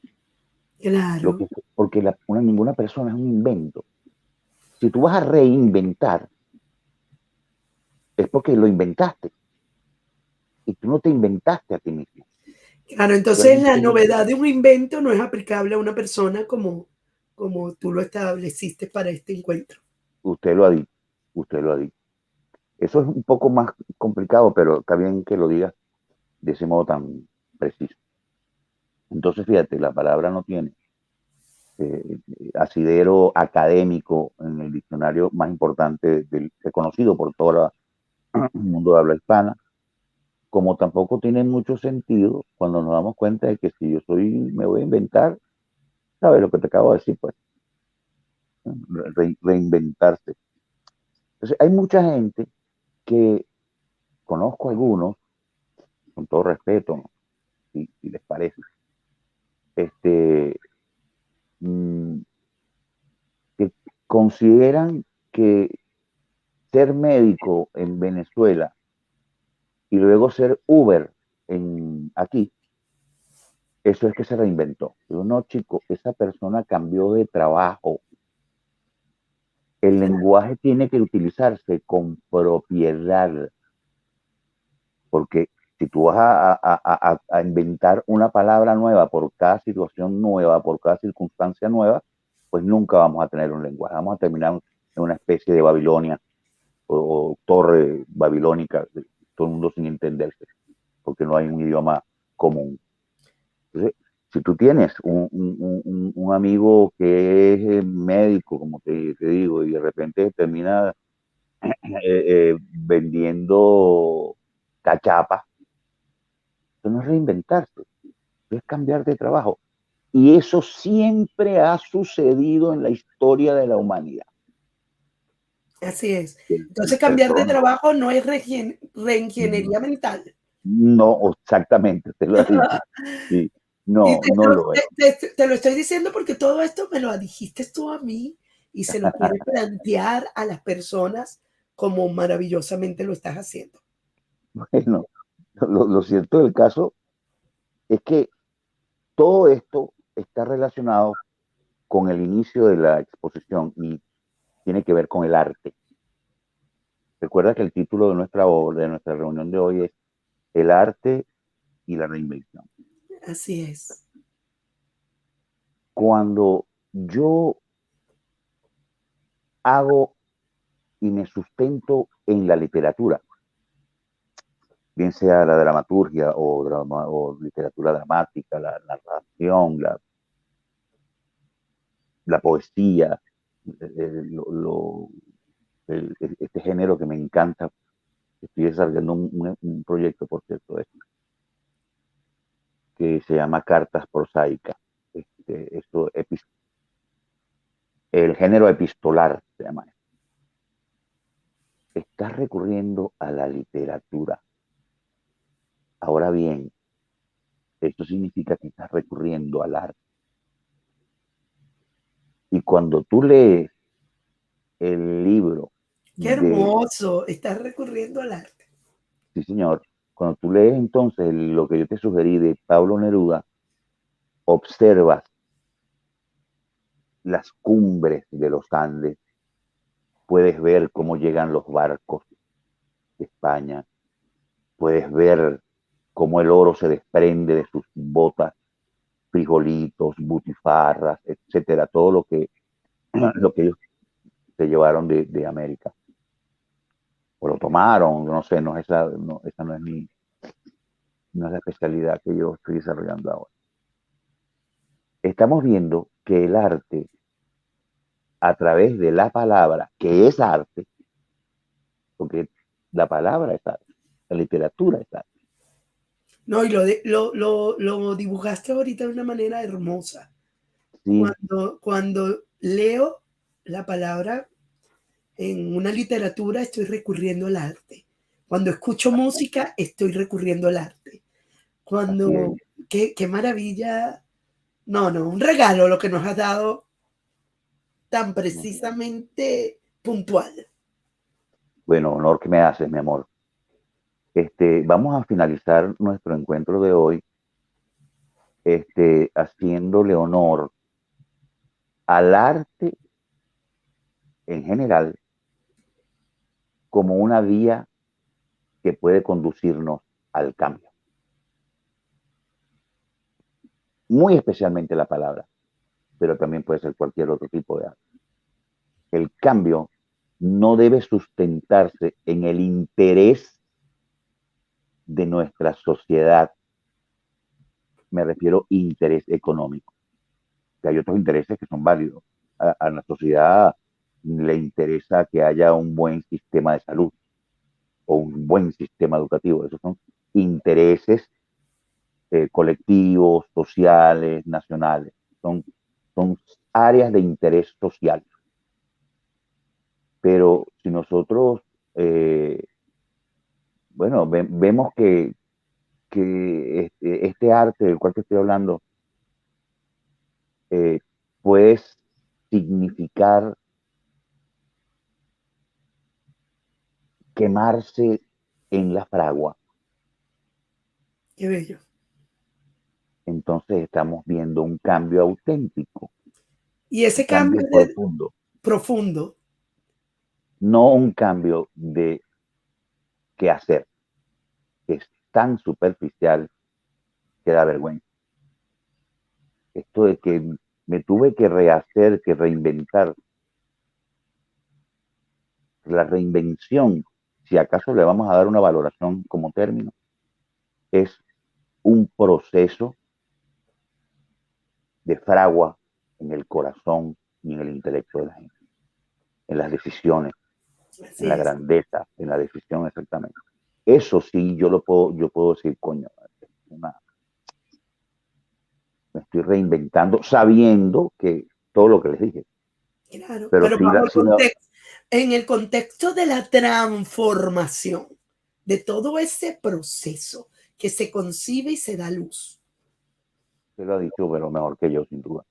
Claro, porque ninguna persona es un invento. Si tú vas a reinventar, es porque lo inventaste y tú no te inventaste a ti mismo. claro. Tú eres Entonces un la ser novedad de un invento no es aplicable a una persona como tú lo estableciste para este encuentro. usted lo ha dicho, usted lo ha dicho. Eso es un poco más complicado, pero está bien que lo digas de ese modo tan preciso. Entonces, fíjate, la palabra no tiene asidero académico en el diccionario más importante, reconocido por todo el mundo de habla hispana, como tampoco tiene mucho sentido cuando nos damos cuenta de que si me voy a inventar, ¿sabes lo que te acabo de decir? Pues, reinventarse. Entonces, hay mucha gente que conozco algunos, con todo respeto, ¿no? Si les parece, este, mm, que consideran que ser médico en Venezuela y luego ser Uber aquí, eso es que se reinventó. Digo, no, chico, esa persona cambió de trabajo. El lenguaje tiene que utilizarse con propiedad, porque si tú vas a inventar una palabra nueva por cada situación nueva, por cada circunstancia nueva, pues nunca vamos a tener un lenguaje. Vamos a terminar en una especie de Babilonia o torre babilónica, todo el mundo sin entenderse, porque no hay un idioma común. Entonces, si tú tienes un amigo que es médico, como te digo, y de repente termina vendiendo cachapas, eso no es reinventarse, es cambiar de trabajo. Y eso siempre ha sucedido en la historia de la humanidad. Así es. El Entonces cambiar de persona, trabajo no es reingeniería mental. no, exactamente, te lo has dicho. Sí, Y no, no lo es. te lo estoy diciendo porque todo esto me lo dijiste tú a mí y se lo quiere plantear a las personas como maravillosamente lo estás haciendo. Bueno, lo cierto del caso es que todo esto está relacionado con el inicio de la exposición y tiene que ver con el arte. Recuerda que el título de de nuestra reunión de hoy es El arte y la reinvención. Así es. Cuando yo hago y me sustento en la literatura, bien sea la dramaturgia o literatura dramática, la narración, la poesía, eh, lo, lo, este género que me encanta. Estoy desarrollando un proyecto, por cierto, que se llama Cartas Prosaicas. Esto, el género epistolar se llama. Estás recurriendo a la literatura. Ahora bien, esto significa que estás recurriendo al arte. Y cuando tú lees el libro Qué de, hermoso. Estás recurriendo al arte. sí señor, cuando tú lees entonces lo que yo te sugerí de Pablo Neruda, observas las cumbres de los Andes, puedes ver cómo llegan los barcos de España, puedes ver cómo el oro se desprende de sus botas, frijolitos, butifarras, etcétera, todo lo que ellos se llevaron de América. O lo tomaron, no sé, esa no es no es la especialidad que yo estoy desarrollando ahora. Estamos viendo que el arte, a través de la palabra, que es arte, porque la palabra es arte, la literatura es arte. No, y lo dibujaste ahorita de una manera hermosa. Sí, Cuando leo la palabra en una literatura, estoy recurriendo al arte. Cuando escucho música, estoy recurriendo al arte. así es. Cuando, qué maravilla. No, no, un regalo lo que nos has dado tan precisamente puntual. Bueno, honor que me haces, mi amor. Vamos a finalizar nuestro encuentro de hoy haciéndole honor al arte en general como una vía que puede conducirnos al cambio. Muy especialmente la palabra, pero también puede ser cualquier otro tipo de arte. El cambio no debe sustentarse en el interés de nuestra sociedad. Me refiero a interés económico. Que hay otros intereses que son válidos. A la sociedad le interesa que haya un buen sistema de salud o un buen sistema educativo. Esos son intereses colectivos, sociales, nacionales. Son áreas de interés social. Pero si nosotros, bueno, vemos que este arte del cual te estoy hablando eh, puede significar quemarse en la fragua. Qué bello. Entonces estamos viendo un cambio auténtico, Y un ese cambio cambio es profundo, profundo. no un cambio de qué hacer, que es tan superficial que da vergüenza. Esto de que me tuve que rehacer, que reinventar, la reinvención, si acaso le vamos a dar una valoración como término, es un proceso de fragua en el corazón y en el intelecto de la gente, en las decisiones, en Así la es. grandeza, en la decisión exactamente. Eso sí, yo puedo decir, coño, una, me estoy reinventando sabiendo que todo lo que les dije, Claro, pero pero sí, bajo el sí no, contexto, en el contexto de la transformación, de todo ese proceso que se concibe y se da luz. se lo ha dicho, pero mejor que yo, sin duda.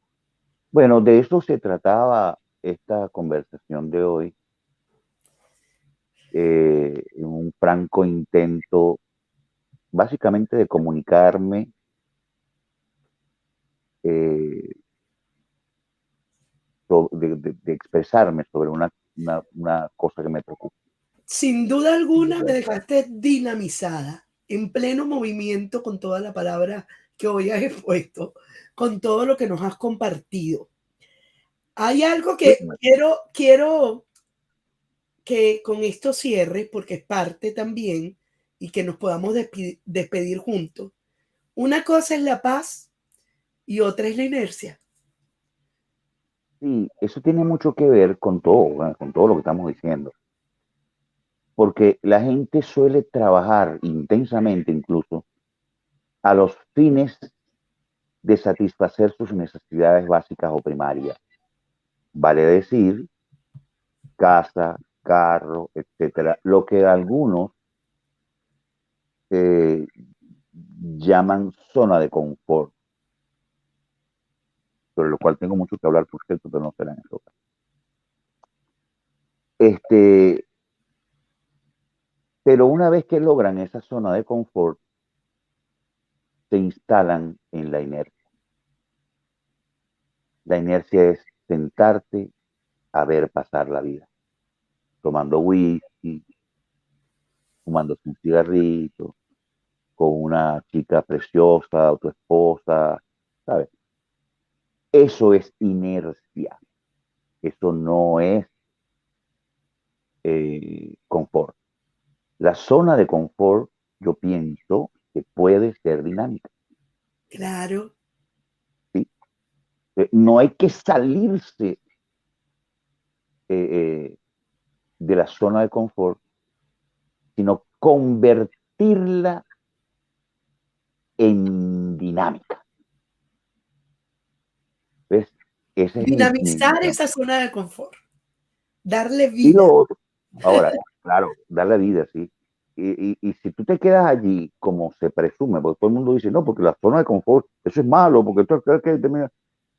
Bueno, de eso se trataba esta conversación de hoy, en un franco intento básicamente de comunicarme, eh, de expresarme sobre una cosa que me preocupa. Sin duda alguna me dejaste dinamizada, en pleno movimiento con toda la palabra que hoy has expuesto, con todo lo que nos has compartido. Hay algo que Bueno, quiero que con esto cierre, porque es parte también, y que nos podamos despedir juntos. Una cosa es la paz y otra es la inercia. sí, eso tiene mucho que ver con todo, bueno, con todo lo que estamos diciendo, porque la gente suele trabajar intensamente incluso a los fines de satisfacer sus necesidades básicas o primarias. Vale decir, casa, carro, etcétera, lo que algunos eh, llaman zona de confort, sobre lo cual tengo mucho que hablar, por cierto, pero no será en eso. Este, pero una vez que logran esa zona de confort, se instalan en la inercia. La inercia es sentarte a ver pasar la vida, tomando whisky, fumándose un cigarrito, con una chica preciosa o tu esposa, ¿sabes? Eso es inercia, eso no es confort. La zona de confort, yo pienso que puede ser dinámica, Claro, ¿sí? No hay que salirse eh, de la zona de confort, sino convertirla en dinámica. ¿Ves? Ese es dinamizar esa zona de confort, darle y vida. lo otro. Ahora, claro, darle vida, sí. Y si tú te quedas allí, como se presume, porque todo el mundo dice, no, porque la zona de confort, eso es malo, porque tú crees que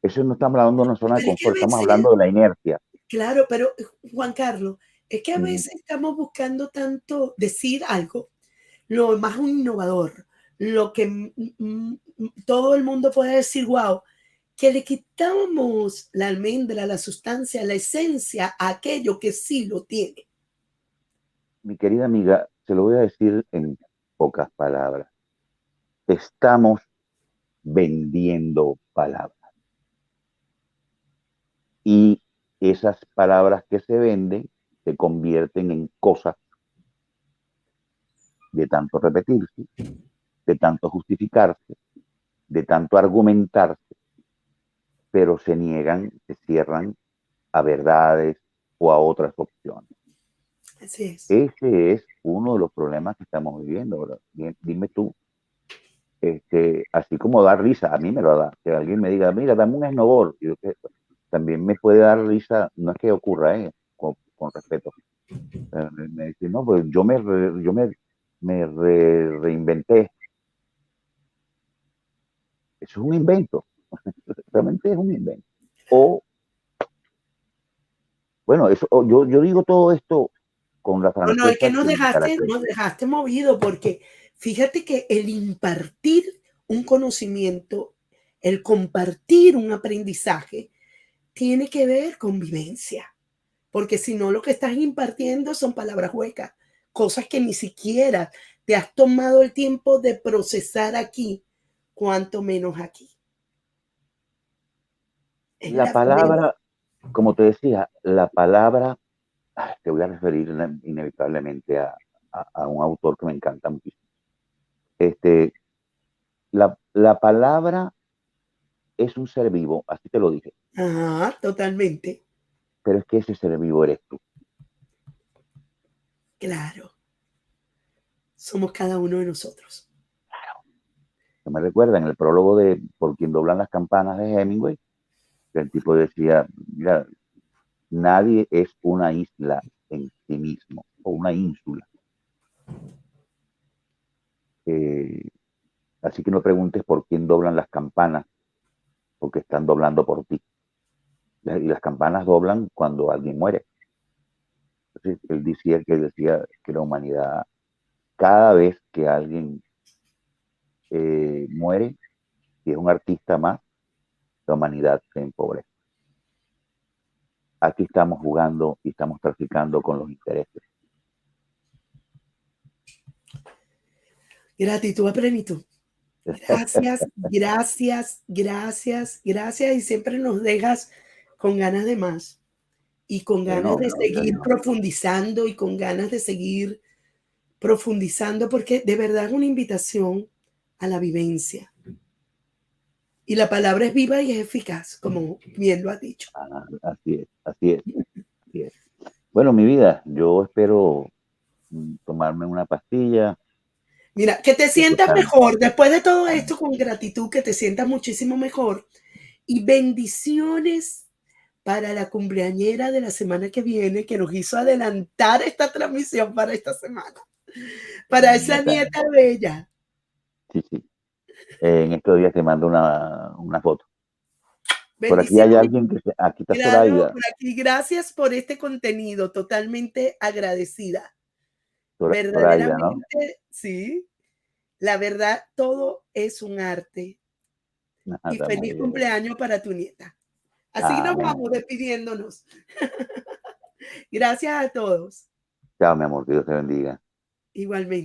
eso no estamos hablando de una zona de Pero es que a confort, estamos veces, hablando de la inercia. claro, pero Juan Carlos, es que a Ujú. veces estamos buscando tanto decir algo, lo más innovador, lo que todo el mundo puede decir, wow, que le quitamos la almendra, la sustancia, la esencia a aquello que sí lo tiene. Mi querida amiga, se lo voy a decir en pocas palabras. Estamos vendiendo palabras. Y esas palabras que se venden se convierten en cosas de tanto repetirse, de tanto justificarse, de tanto argumentarse, pero se niegan, se cierran a verdades o a otras opciones. Así es. Ese es uno de los problemas que estamos viviendo ahora. Dime tú, así como da risa, a mí me lo da, que alguien me diga, mira, dame un esnobor, y yo, también me puede dar risa, no es que ocurra, con respeto. Me dice, no, pues reinventé. Eso es un invento, realmente es un invento. O, bueno, yo digo todo esto con la No, no, es que franqueza que me nos caracteriza. dejaste movido porque fíjate que el impartir un conocimiento, el compartir un aprendizaje, tiene que ver con vivencia, porque si no lo que estás impartiendo son palabras huecas, cosas que ni siquiera te has tomado el tiempo de procesar aquí, cuanto menos aquí. Es La la vivencia. palabra, como te decía, la palabra, te voy a referir inevitablemente a un autor que me encanta muchísimo. Este, la palabra es un ser vivo, así te lo dije, Ajá, totalmente. pero es que ese ser vivo eres tú. Claro, somos cada uno de nosotros. ¿No me recuerda en el prólogo de Por quien doblan las campanas de Hemingway? Que el tipo decía, mira, nadie es una isla en sí mismo, o una ínsula. Eh, Así que no preguntes por quién doblan las campanas, porque están doblando por ti. Y las campanas doblan cuando alguien muere. Entonces, él decía que la humanidad, cada vez que alguien muere, si es un artista más, la humanidad se empobrece. Aquí estamos jugando y estamos traficando con los intereses. Gratitud a plenitud. Gracias, gracias, gracias, gracias. Y siempre nos dejas con ganas de más y con ganas Bueno, de gracias a seguir Dios. profundizando y con ganas de seguir profundizando porque de verdad es una invitación a la vivencia. Y la palabra es viva y es eficaz, como bien lo has dicho. Así es, así es, así es. Bueno, mi vida, yo espero tomarme una pastilla, Mira, que te sientas escuchar. mejor después de todo esto con gratitud, que te sientas muchísimo mejor y bendiciones para la cumpleañera de la semana que viene que nos hizo adelantar esta transmisión para esta semana, para Mi esa nieta, nieta bella. sí, sí. En estos días te mando una foto. Por aquí hay Bendiciones. alguien aquí está Claro, Zoraida. por aquí. Gracias por este contenido, totalmente agradecida. Zoraida, ¿no? Verdaderamente, sí, la verdad, todo es un arte. Y Está muy feliz bien. cumpleaños para tu nieta. Así nos Amén. vamos despidiéndonos. Gracias a todos. Chao, mi amor, que Dios te bendiga. Igualmente.